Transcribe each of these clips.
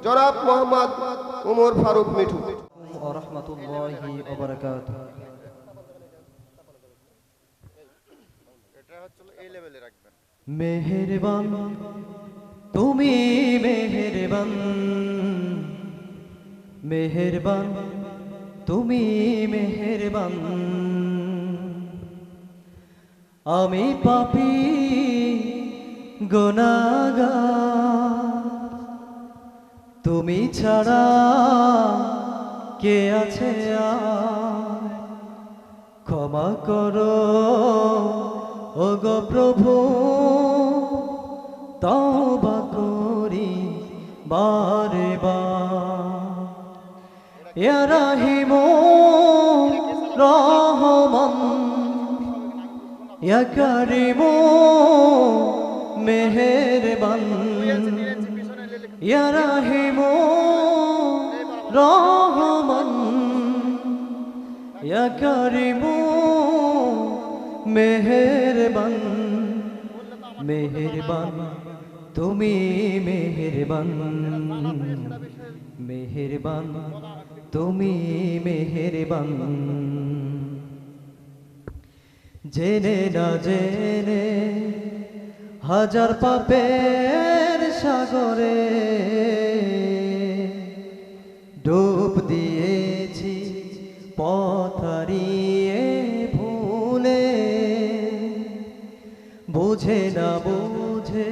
জনাব মোহাম্মদ উমর ফারুক মিঠু। ওয়া রাহমাতুল্লাহি ওয়া বারাকাতুহু। এটা হচ্ছে এই লেভেলে রাখবেন। মেহেরবান তুমি মেহেরবান, মেহেরবান তুমি মেহেরবান, আমি পাপী গুনাহগার, তুমি ছাড়া কে আছে আর, ক্ষমা করো ওগো প্রভু, তওবা করি বারে বার। ইয়া রাহিম রহমান, ইয়া কারীম মেহেরবান, ইয়া রাহিম রহমান, ইয়া কারীম মেহেরবান, মেহেরবান তুমি মেহেরবান, মেহেরবান তুমি মেহেরবান। জেনে না জেনে হাজার পাপের সাগরে ডুব দিয়েছি পথ হারিয়ে ভুলে, বুঝে না বুঝে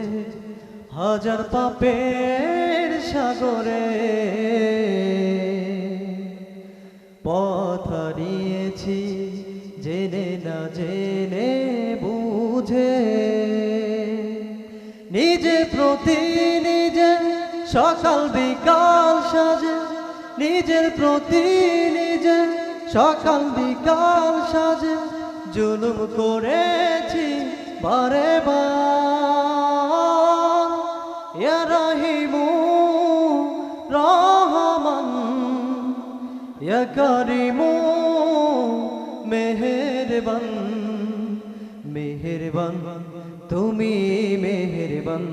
হাজার পাপের সাগরে পথ হারিয়েছি, জেনে না জেনে বুঝে। নিজে প্রতি নিজে সকাল বিকাল সাজে, নিজের প্রতি নিজে সকাল বিকাল সাজে, জুলুম করেছি বারে বার। ইয়া রাহিম রহমান, ইয়া কারীম মেহেরবান, মেহেরবান তুমি মেহেরবান,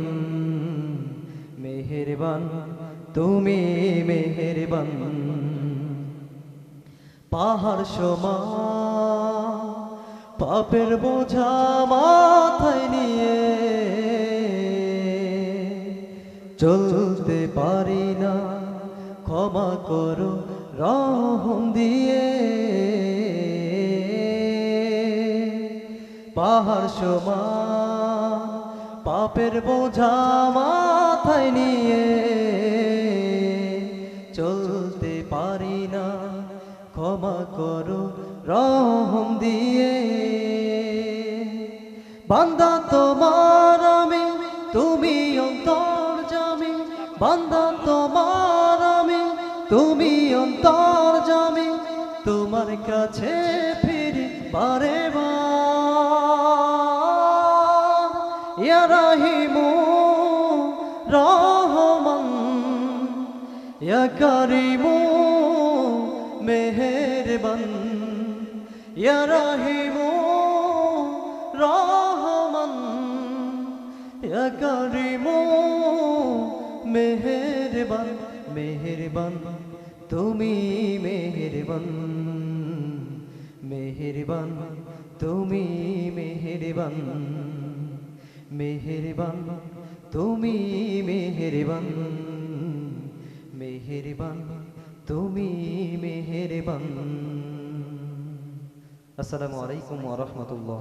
মেহেরবান তুমি মেহেরবান। পাহাড় সমান পাপের বোঝা মাথায় নিয়ে চলতে পারি না, ক্ষমা করো রহম দিয়ে। পাহাড় সমান পাপের বোঝা মাথায় নিয়ে চলতে পারি না, ক্ষমা করো রহম দিয়ে। বান্দা তোমার আমি, তুমি অন্তর্যামী, বান্দা তোমার আমি, তুমি অন্তর্যামী, তোমার কাছে ফিরি বারে বার। ইয়া রাহিম রহমান, ইয়া কারীম মেহেরবান, ইয়া রাহিম রহমান, ইয়া কারীম মেহেরবান, মেহেরবান তুমি মেহেরবান, মেহেরবান তুমি মেহেরবান, মেহেরবান তুমি মেহেরবান, মেহেরবান তুমি মেহেরবান। আসসালামু আলাইকুম ওয়া রাহমাতুল্লাহ।